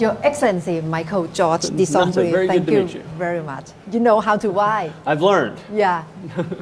Your Excellency Michael George DeSombre, Very thank good to you meet you. very much. You know how to why? I've learned. Yeah,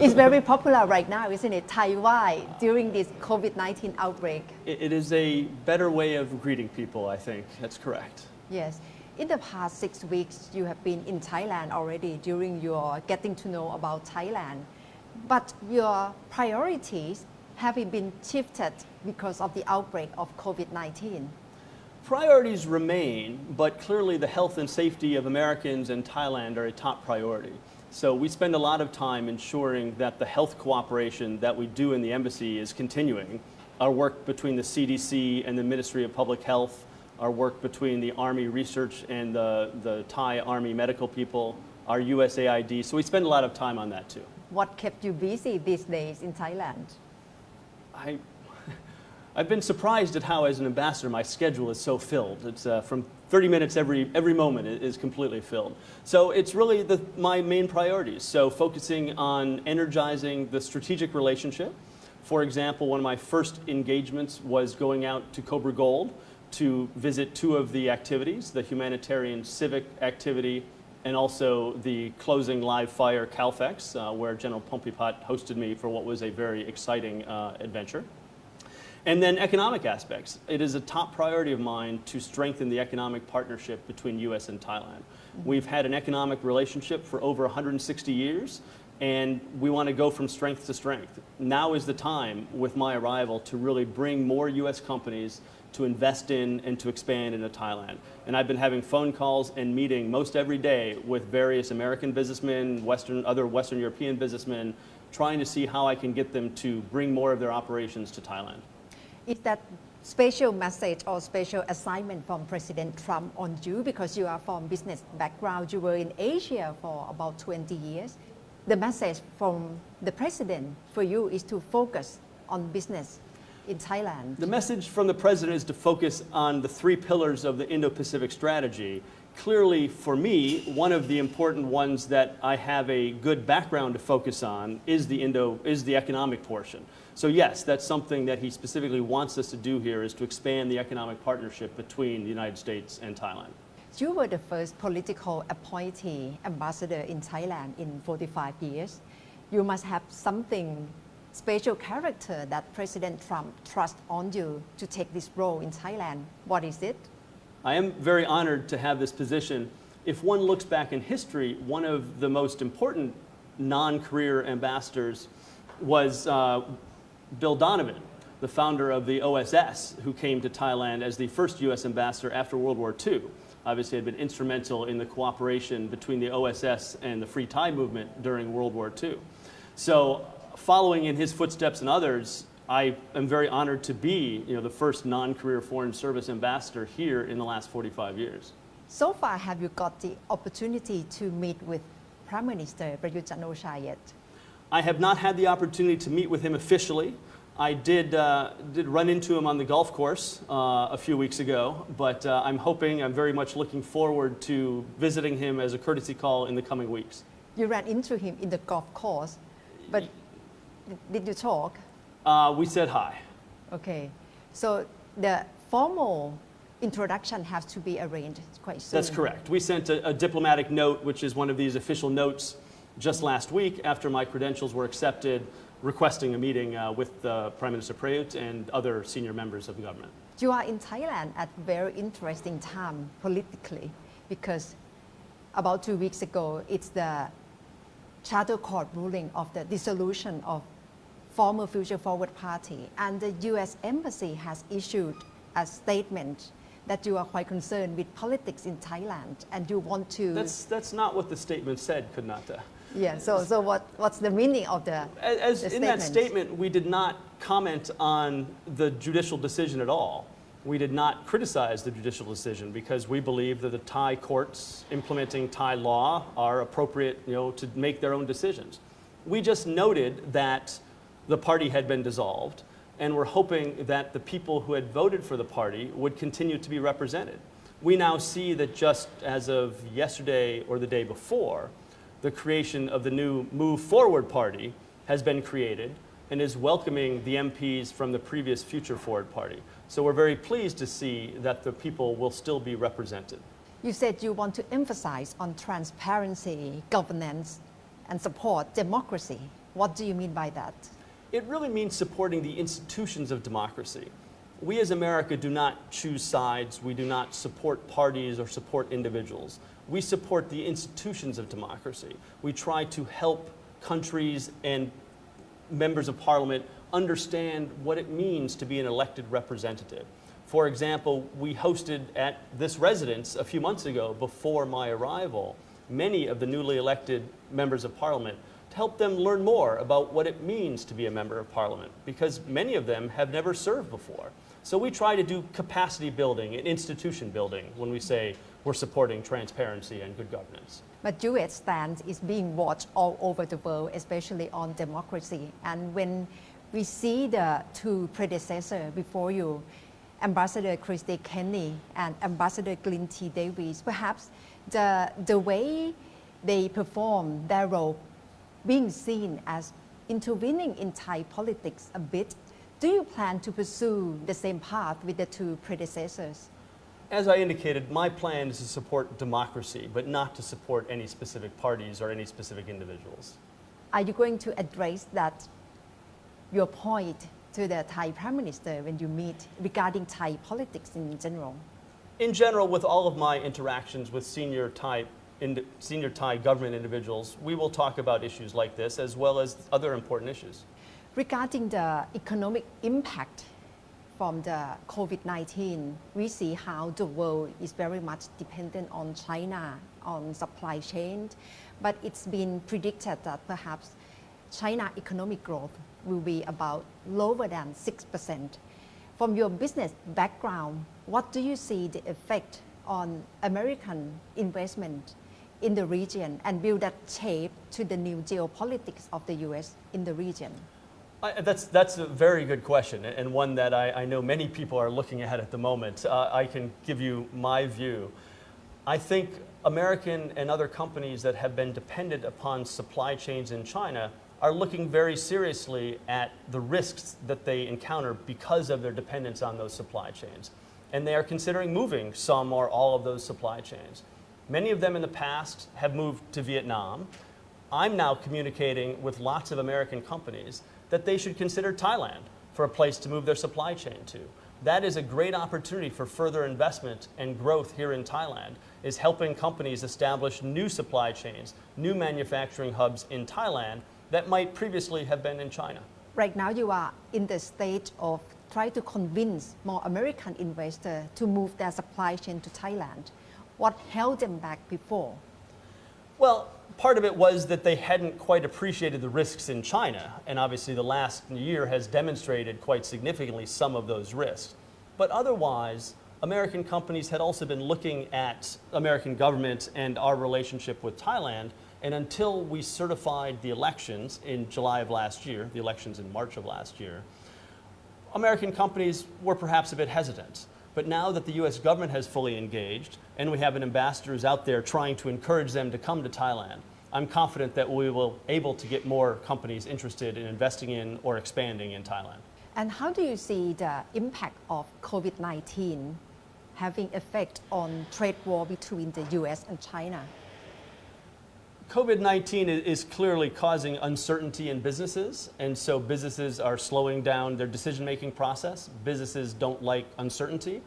it's very popular right now, isn't it? Thai why during this COVID-19 outbreak. It is a better way of greeting people, I think. That's correct. Yes. In the past 6 weeks, you have been in Thailand already during your getting to know about Thailand. But your priorities have been shifted because of the outbreak of COVID-19. Priorities remain, but clearly the health and safety of Americans and Thailand are a top priority. So we spend a lot of time ensuring that the health cooperation that we do in the embassy is continuing. Our work between the CDC and the Ministry of Public Health, our work between the Army Research and the Thai Army medical people, our USAID. So we spend a lot of time on that too. What kept you busy these days in Thailand? I've been surprised at how, as an ambassador, my schedule is so filled. It's from 30 minutes every moment is completely filled. So it's really my main priorities. So focusing on energizing the strategic relationship. For example, one of my first engagements was going out to Cobra Gold to visit 2 of the activities, the humanitarian civic activity and also the closing live fire CALFEX, where General Pompipat hosted me for what was a very exciting adventure. And then economic aspects. It is a top priority of mine to strengthen the economic partnership between U.S. and Thailand. We've had an economic relationship for over 160 years, and we want to go from strength to strength. Now is the time, with my arrival, to really bring more U.S. companies to invest in and to expand into Thailand. And I've been having phone calls and meeting most every day with various American businessmen, other Western European businessmen, trying to see how I can get them to bring more of their operations to Thailand. Is that special message or special assignment from President Trump on you because you are from business background? You were in Asia for about 20 years. The message from the president for you is to focus on business in Thailand. The message from the president is to focus on the 3 pillars of the Indo-Pacific strategy. Clearly, for me, one of the important ones that I have a good background to focus on is the economic portion. So yes, that's something that he specifically wants us to do here, is to expand the economic partnership between the United States and Thailand. You were the first political appointee ambassador in Thailand in 45 years. You must have something special character that President Trump trusts on you to take this role in Thailand. What is it? I am very honored to have this position. If one looks back in history, one of the most important non-career ambassadors was Bill Donovan, the founder of the OSS, who came to Thailand as the first U.S. ambassador after World War II. Obviously had been instrumental in the cooperation between the OSS and the Free Thai movement during World War II. So following in his footsteps and others, I am very honored to be the first non-career foreign service ambassador here in the last 45 years. So far, have you got the opportunity to meet with Prime Minister Prayut Chan-o-cha yet? I have not had the opportunity to meet with him officially. I did run into him on the golf course a few weeks ago, but I'm very much looking forward to visiting him as a courtesy call in the coming weeks. You ran into him in the golf course, but did you talk? We said hi. Okay, so the formal introduction has to be arranged quite soon. That's correct. We sent a diplomatic note, which is one of these official notes, just last week after my credentials were accepted, requesting a meeting with Prime Minister Prayut and other senior members of the government. You are in Thailand at a very interesting time politically because about 2 weeks ago, it's the Charter Court ruling of the dissolution of former Future Forward Party, and the U.S. Embassy has issued a statement that you are quite concerned with politics in Thailand and you want to... That's not what the statement said, Kunata. Yeah, so what's the meaning of the statement? In that statement, we did not comment on the judicial decision at all. We did not criticize the judicial decision because we believe that the Thai courts implementing Thai law are appropriate, to make their own decisions. We just noted that the party had been dissolved, and we're hoping that the people who had voted for the party would continue to be represented. We now see that just as of yesterday or the day before, the creation of the new Move Forward Party has been created, and is welcoming the MPs from the previous Future Forward Party. So we're very pleased to see that the people will still be represented. You said you want to emphasize on transparency, governance, and support democracy. What do you mean by that? It really means supporting the institutions of democracy. We as America do not choose sides. We do not support parties or support individuals. We support the institutions of democracy. We try to help countries and members of parliament understand what it means to be an elected representative. For example, we hosted at this residence a few months ago, before my arrival, many of the newly elected members of parliament to help them learn more about what it means to be a member of parliament, because many of them have never served before. So we try to do capacity building and institution building when we say we're supporting transparency and good governance. But U.S. stance is being watched all over the world, especially on democracy. And when we see the two predecessors before you, Ambassador Christie Kenney and Ambassador Glyn T. Davis, perhaps the way they perform their role being seen as intervening in Thai politics a bit, do you plan to pursue the same path with the two predecessors? As I indicated, my plan is to support democracy, but not to support any specific parties or any specific individuals. Are you going to address that, your point, to the Thai Prime Minister when you meet regarding Thai politics in general? In general, with all of my interactions with senior Thai government individuals, we will talk about issues like this as well as other important issues. Regarding the economic impact from the COVID-19, we see how the world is very much dependent on China, on supply chain, but it's been predicted that perhaps China economic growth will be about lower than 6%. From your business background, what do you see the effect on American investment in the region, and will that shape to the new geopolitics of the US in the region? That's a very good question, and one that I know many people are looking at the moment. I can give you my view. I think American and other companies that have been dependent upon supply chains in China are looking very seriously at the risks that they encounter because of their dependence on those supply chains. And they are considering moving some or all of those supply chains. Many of them in the past have moved to Vietnam. I'm now communicating with lots of American companies that they should consider Thailand for a place to move their supply chain to. That is a great opportunity for further investment and growth here in Thailand, is helping companies establish new supply chains, new manufacturing hubs in Thailand that might previously have been in China. Right now you are in the stage of trying to convince more American investors to move their supply chain to Thailand. What held them back before? Well, part of it was that they hadn't quite appreciated the risks in China, and obviously the last year has demonstrated quite significantly some of those risks. But otherwise, American companies had also been looking at American government and our relationship with Thailand, and until we certified the elections in July of last year, the elections in March of last year, American companies were perhaps a bit hesitant. But now that the US government has fully engaged, and we have an ambassador who's out there trying to encourage them to come to Thailand, I'm confident that we will be able to get more companies interested in investing in or expanding in Thailand. And how do you see the impact of COVID-19 having effect on trade war between the US and China? COVID-19 is clearly causing uncertainty in businesses, and so businesses are slowing down their decision-making process. Businesses don't like uncertainty,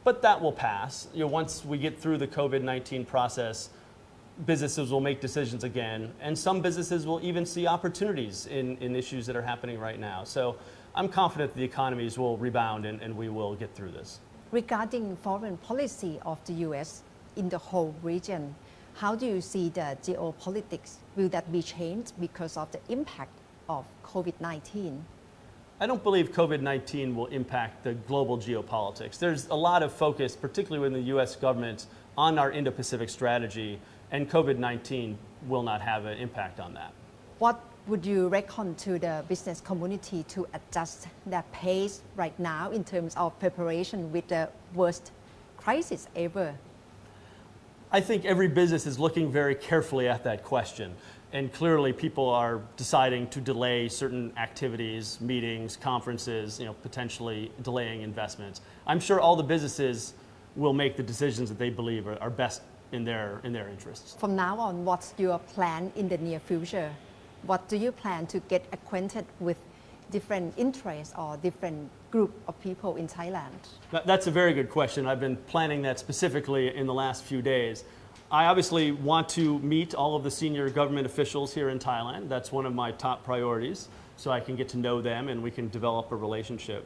but that will pass. Once we get through the COVID-19 process, businesses will make decisions again, and some businesses will even see opportunities in issues that are happening right now. So I'm confident the economies will rebound and we will get through this. Regarding foreign policy of the US in the whole region, how do you see the geopolitics? Will that be changed because of the impact of COVID-19? I don't believe COVID-19 will impact the global geopolitics. There's a lot of focus, particularly within the US government, on our Indo-Pacific strategy, and COVID-19 will not have an impact on that. What would you recommend to the business community to adjust their pace right now in terms of preparation with the worst crisis ever? I think every business is looking very carefully at that question. And clearly people are deciding to delay certain activities, meetings, conferences, potentially delaying investments. I'm sure all the businesses will make the decisions that they believe are best in their interests. From now on, what's your plan in the near future? What do you plan to get acquainted with different interests or different group of people in Thailand? That's a very good question. I've been planning that specifically in the last few days. I obviously want to meet all of the senior government officials here in Thailand. That's one of my top priorities, so I can get to know them and we can develop a relationship.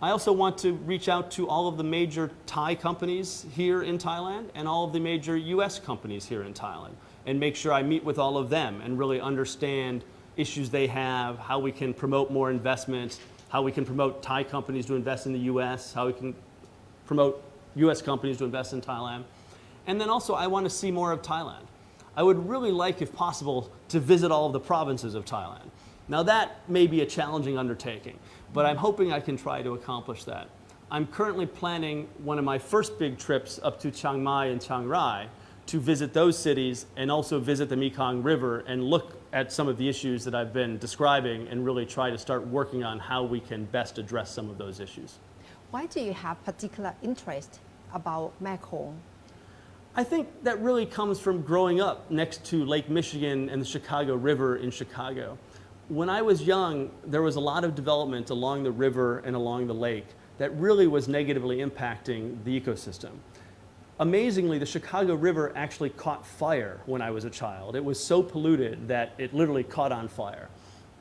I also want to reach out to all of the major Thai companies here in Thailand and all of the major US companies here in Thailand and make sure I meet with all of them and really understand issues they have, how we can promote more investment, how we can promote Thai companies to invest in the US, how we can promote US companies to invest in Thailand. And then also I want to see more of Thailand. I would really like, if possible, to visit all of the provinces of Thailand. Now that may be a challenging undertaking, but I'm hoping I can try to accomplish that. I'm currently planning one of my first big trips up to Chiang Mai and Chiang Rai to visit those cities and also visit the Mekong River and look at some of the issues that I've been describing and really try to start working on how we can best address some of those issues. Why do you have particular interest about Mekong? I think that really comes from growing up next to Lake Michigan and the Chicago River in Chicago. When I was young, there was a lot of development along the river and along the lake that really was negatively impacting the ecosystem. Amazingly, the Chicago River actually caught fire when I was a child. It was so polluted that it literally caught on fire.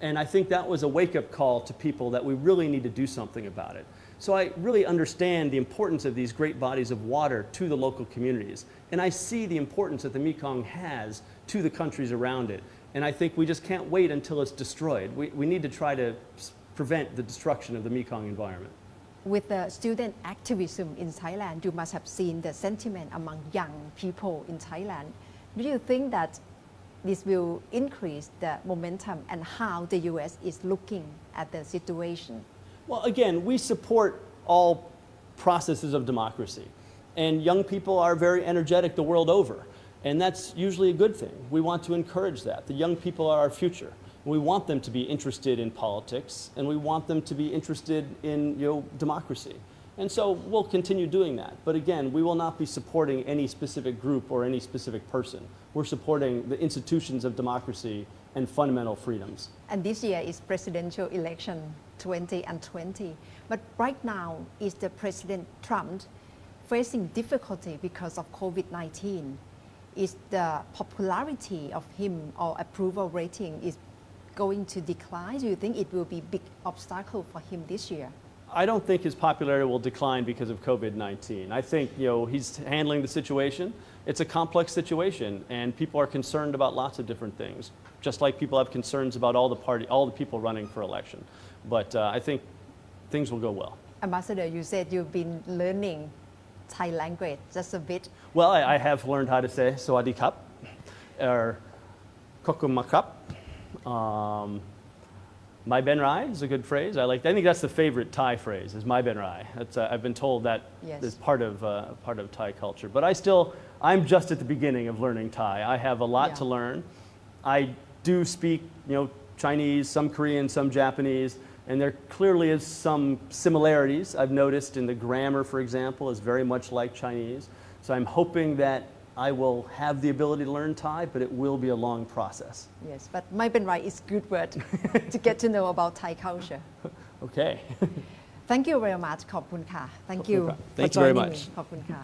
And I think that was a wake-up call to people that we really need to do something about it. So I really understand the importance of these great bodies of water to the local communities. And I see the importance that the Mekong has to the countries around it. And I think we just can't wait until it's destroyed. We need to try to prevent the destruction of the Mekong environment. With the student activism in Thailand, you must have seen the sentiment among young people in Thailand. Do you think that this will increase the momentum and how the US is looking at the situation? Well, again, we support all processes of democracy. And young people are very energetic the world over. And that's usually a good thing. We want to encourage that. The young people are our future. We want them to be interested in politics, and we want them to be interested in democracy. And so we'll continue doing that. But again, we will not be supporting any specific group or any specific person. We're supporting the institutions of democracy and fundamental freedoms. And this year is presidential election 2020. But right now, is the President Trump facing difficulty because of COVID-19? Is the popularity of him or approval rating is going to decline? Do you think it will be a big obstacle for him this year? I don't think his popularity will decline because of COVID-19. I think he's handling the situation. It's a complex situation, and people are concerned about lots of different things, just like people have concerns about all the people running for election. But I think things will go well. Ambassador, you said you've been learning Thai language just a bit. Well, I have learned how to say "Sawadi Kap" or "Kokum Makap." "My Ben Rai" is a good phrase. I think that's the favorite Thai phrase, is "My Ben Rai." I've been told that is part of Thai culture. But I'm just at the beginning of learning Thai. I have a lot to learn. I do speak, Chinese, some Korean, some Japanese, and there clearly is some similarities. I've noticed in the grammar, for example, is very much like Chinese. So I'm hoping that I will have the ability to learn Thai, but it will be a long process. Yes, but "My Ben Rai" is a good word to get to know about Thai culture. Okay. Thank you very much. ขอบคุณค่ะ Thank you Thank for you very joining much. me. ขอบคุณค่ะ